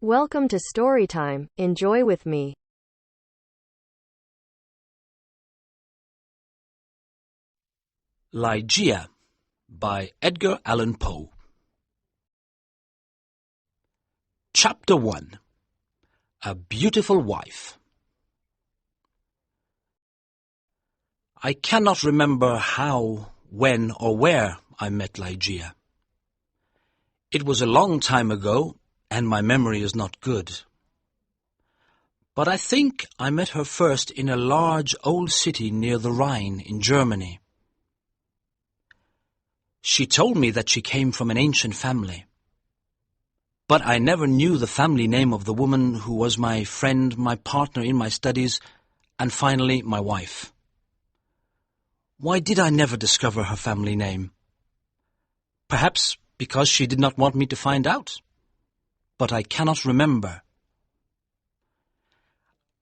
Welcome to Storytime. Enjoy with me. Ligeia by Edgar Allan Poe. Chapter 1. A Beautiful Wife. I cannot remember how, when, or where I met Ligeia. It was a long time ago, and my memory is not good. But I think I met her first in a large old city near the Rhine in Germany. She told me that she came from an ancient family. But I never knew the family name of the woman who was my friend, my partner in my studies, and finally my wife. Why did I never discover her family name? Perhaps because she did not want me to find out. But I cannot remember.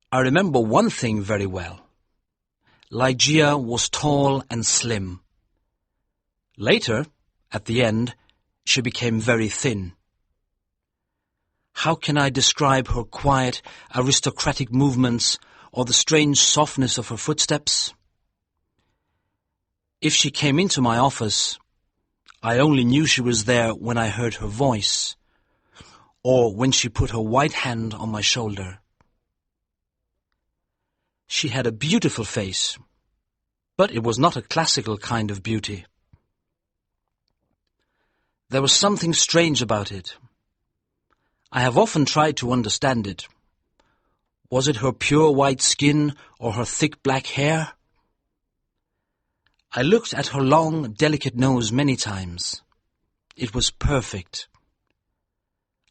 I remember one thing very well. Ligeia was tall and slim. Later, at the end, she became very thin. How can I describe her quiet, aristocratic movements or the strange softness of her footsteps? If she came into my office, I only knew she was there when I heard her voice, or when she put her white hand on my shoulder. She had a beautiful face, but it was not a classical kind of beauty. There was something strange about it. I have often tried to understand it. Was it her pure white skin or her thick black hair? I looked at her long, delicate nose many times. It was perfect.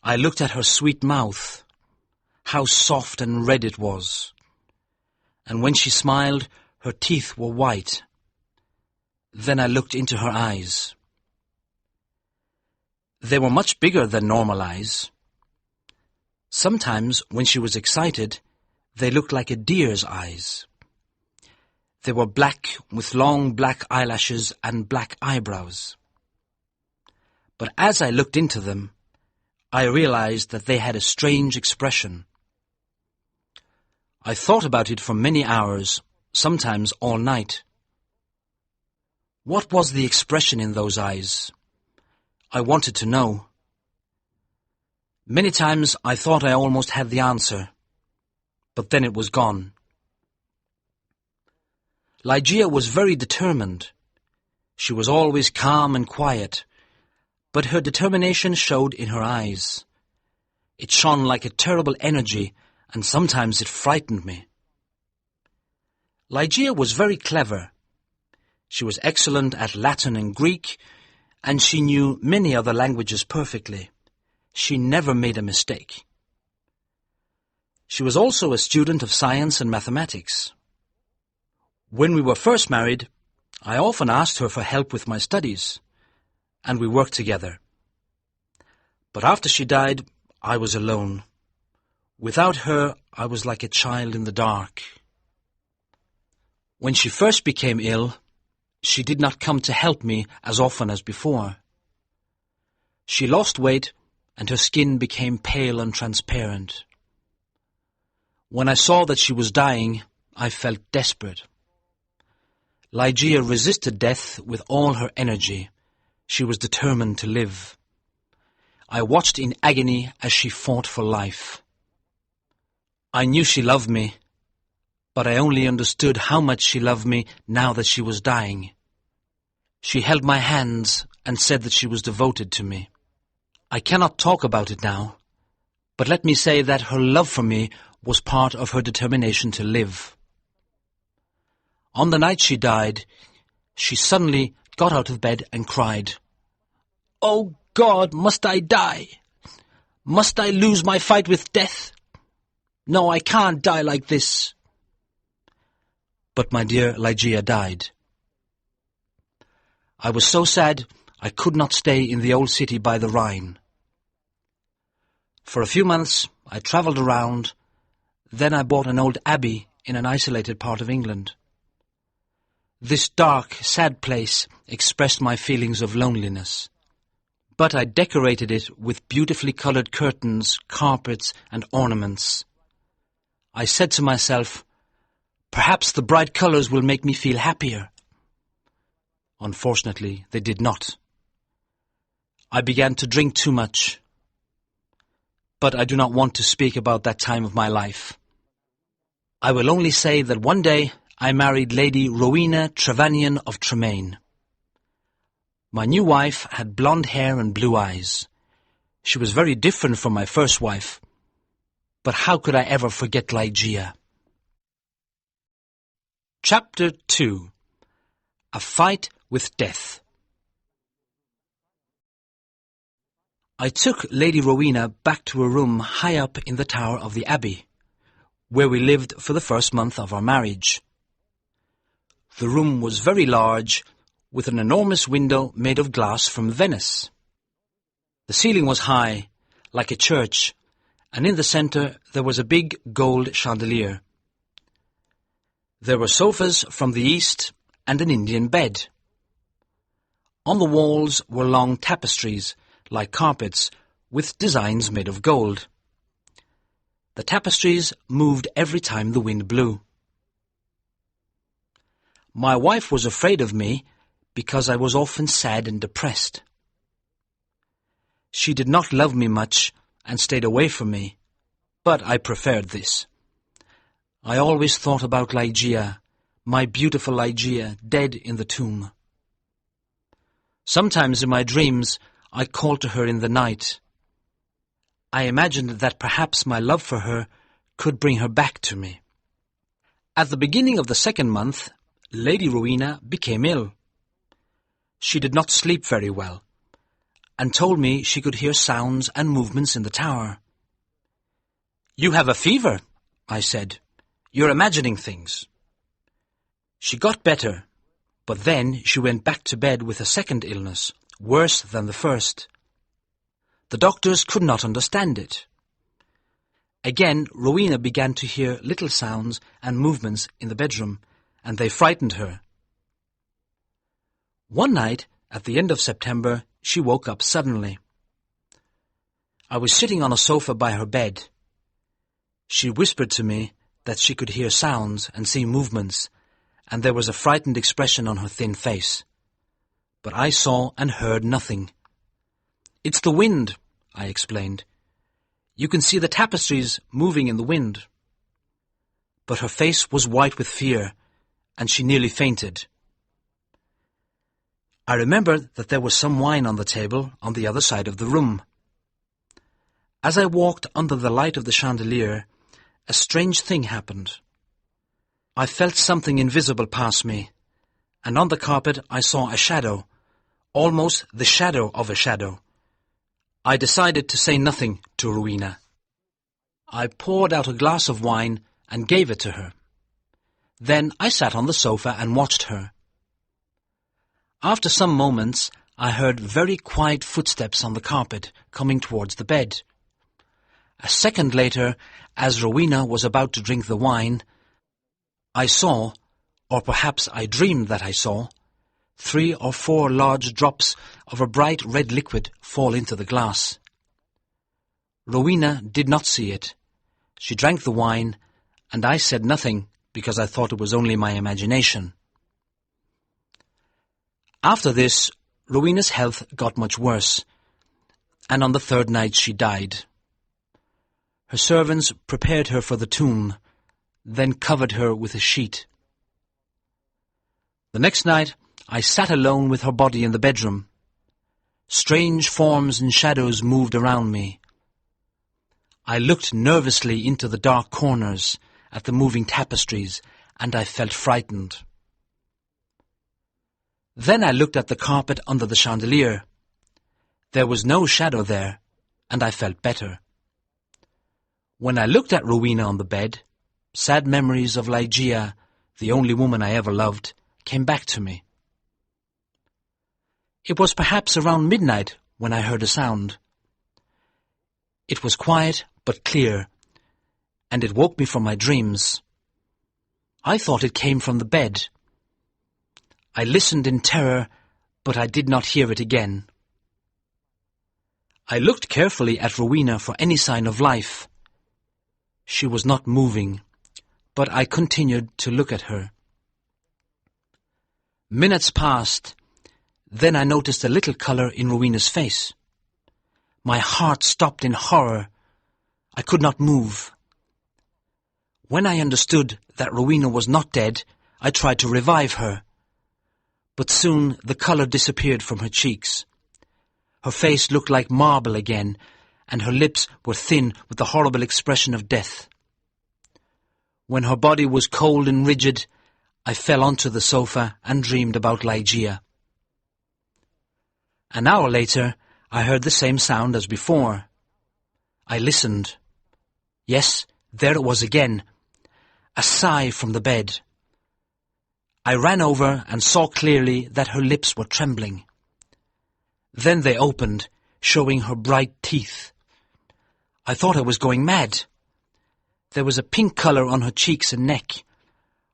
I looked at her sweet mouth. How soft and red it was. And when she smiled, her teeth were white. Then I looked into her eyes. They were much bigger than normal eyes. Sometimes, when she was excited, they looked like a deer's eyes. They were black with long black eyelashes and black eyebrows. But as I looked into them, I realized that they had a strange expression. I thought about it for many hours, sometimes all night. What was the expression in those eyes? I wanted to know. Many times I thought I almost had the answer, but then it was gone. Ligeia was very determined. She was always calm and quiet, but her determination showed in her eyes. It shone like a terrible energy, and sometimes it frightened me. Ligeia was very clever. She was excellent at Latin and Greek, and she knew many other languages perfectly. She never made a mistake. She was also a student of science and mathematics. When we were first married, I often asked her for help with my studies, and we worked together. But after she died, I was alone. Without her, I was like a child in the dark. When she first became ill, she did not come to help me as often as before. She lost weight, and her skin became pale and transparent. When I saw that she was dying, I felt desperate. Ligeia resisted death with all her energy. She was determined to live. I watched in agony as she fought for life. I knew she loved me, but I only understood how much she loved me now that she was dying. She held my hands and said that she was devoted to me. I cannot talk about it now, but let me say that her love for me was part of her determination to live. On the night she died, she suddenly got out of bed and cried, "Oh God, must I die? Must I lose my fight with death? No, I can't die like this." But my dear Ligeia died. I was so sad I could not stay in the old city by the Rhine. For a few months I travelled around, then I bought an old abbey in an isolated part of England. This dark, sad place expressed my feelings of loneliness. but I decorated it with beautifully coloured curtains, carpets, and ornaments. I said to myself, perhaps the bright colours will make me feel happier. Unfortunately, they did not. I began to drink too much. But I do not want to speak about that time of my life. I will only say that one day I married Lady Rowena Trevanion of Tremaine. My new wife had blonde hair and blue eyes. She was very different from my first wife. But how could I ever forget Ligeia? Chapter 2. A Fight with Death. I took Lady Rowena back to a room high up in the tower of the Abbey, where we lived for the first month of our marriage. The room was very large, with an enormous window made of glass from Venice. The ceiling was high, like a church, and in the centre there was a big gold chandelier. There were sofas from the east and an Indian bed. On the walls were long tapestries, like carpets, with designs made of gold. The tapestries moved every time the wind blew. My wife was afraid of me because I was often sad and depressed. She did not love me much and stayed away from me, but I preferred this. I always thought about Ligeia, my beautiful Ligeia, dead in the tomb. Sometimes in my dreams I called to her in the night. I imagined that perhaps my love for her could bring her back to me. At the beginning of the second month, Lady Rowena became ill. She did not sleep very well, and told me she could hear sounds and movements in the tower. "You have a fever," I said. "You're imagining things." She got better, but then she went back to bed with a second illness, worse than the first. The doctors could not understand it. Again, Rowena began to hear little sounds and movements in the bedroom, and they frightened her. One night, at the end of September, she woke up suddenly. I was sitting on a sofa by her bed. She whispered to me that she could hear sounds and see movements, and there was a frightened expression on her thin face. But I saw and heard nothing. "It's the wind," I explained. "You can see the tapestries moving in the wind." But her face was white with fear, and she nearly fainted. I remembered that there was some wine on the table on the other side of the room. As I walked under the light of the chandelier, a strange thing happened. I felt something invisible pass me, and on the carpet I saw a shadow, almost the shadow of a shadow. I decided to say nothing to Rowena. I poured out a glass of wine and gave it to her. Then I sat on the sofa and watched her. After some moments, I heard very quiet footsteps on the carpet coming towards the bed. A second later, as Rowena was about to drink the wine, I saw, or perhaps I dreamed that I saw, 3 or 4 large drops of a bright red liquid fall into the glass. Rowena did not see it. She drank the wine, and I said nothing because I thought it was only my imagination. After this, Rowena's health got much worse, and on the third night she died. Her servants prepared her for the tomb, then covered her with a sheet. The next night, I sat alone with her body in the bedroom. Strange forms and shadows moved around me. I looked nervously into the dark corners at the moving tapestries, and I felt frightened. Then I looked at the carpet under the chandelier. There was no shadow there, and I felt better. When I looked at Rowena on the bed, sad memories of Ligeia, the only woman I ever loved, came back to me. It was perhaps around midnight when I heard a sound. It was quiet but clear, and it woke me from my dreams. I thought it came from the bed. I listened in terror, but I did not hear it again. I looked carefully at Rowena for any sign of life. She was not moving, but I continued to look at her. Minutes passed. Then I noticed a little colour in Rowena's face. My heart stopped in horror. I could not move. When I understood that Rowena was not dead, I tried to revive her. But soon the colour disappeared from her cheeks. Her face looked like marble again, and her lips were thin with the horrible expression of death. When her body was cold and rigid, I fell onto the sofa and dreamed about Ligeia. An hour later, I heard the same sound as before. I listened. Yes, there it was again, a sigh from the bed. I ran over and saw clearly that her lips were trembling. Then they opened, showing her bright teeth. I thought I was going mad. There was a pink colour on her cheeks and neck.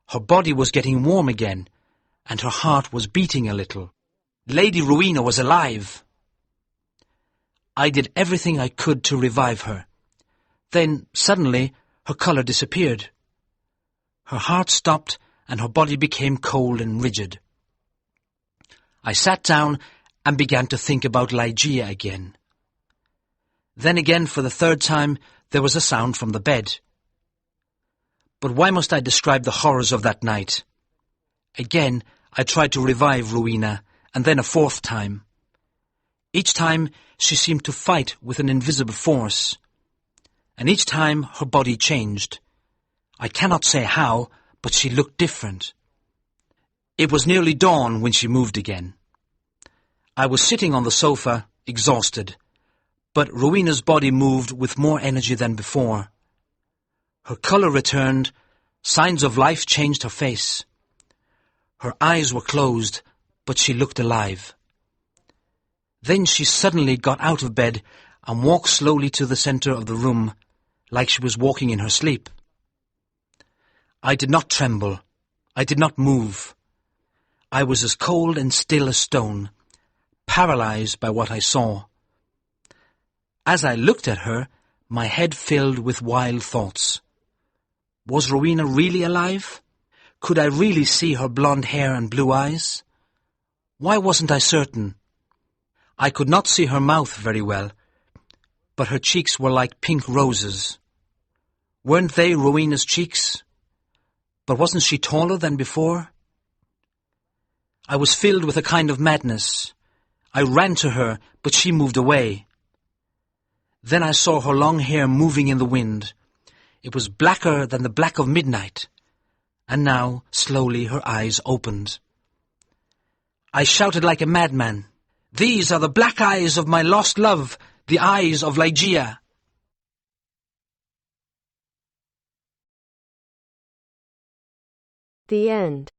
Her body was getting warm again, and her heart was beating a little. Lady Rowena was alive. I did everything I could to revive her. Then, suddenly, her colour disappeared. Her heart stopped, and her body became cold and rigid. I sat down and began to think about Ligeia again. Then again, for the third time, there was a sound from the bed. But why must I describe the horrors of that night? Again, I tried to revive Rowena, and then a fourth time. Each time, she seemed to fight with an invisible force. And each time, her body changed. I cannot say how, but she looked different. It was nearly dawn when she moved again. I was sitting on the sofa, exhausted, but Rowena's body moved with more energy than before. Her colour returned, signs of life changed her face. Her eyes were closed, but she looked alive. Then she suddenly got out of bed and walked slowly to the centre of the room, like she was walking in her sleep. I did not tremble. I did not move. I was as cold and still as stone, paralyzed by what I saw. As I looked at her, my head filled with wild thoughts. Was Rowena really alive? Could I really see her blonde hair and blue eyes? Why wasn't I certain? I could not see her mouth very well, but her cheeks were like pink roses. Weren't they Rowena's cheeks? But wasn't she taller than before? I was filled with a kind of madness. I ran to her, but she moved away. Then I saw her long hair moving in the wind. It was blacker than the black of midnight. And now, slowly, her eyes opened. I shouted like a madman, "These are the black eyes of my lost love, the eyes of Ligeia." The end.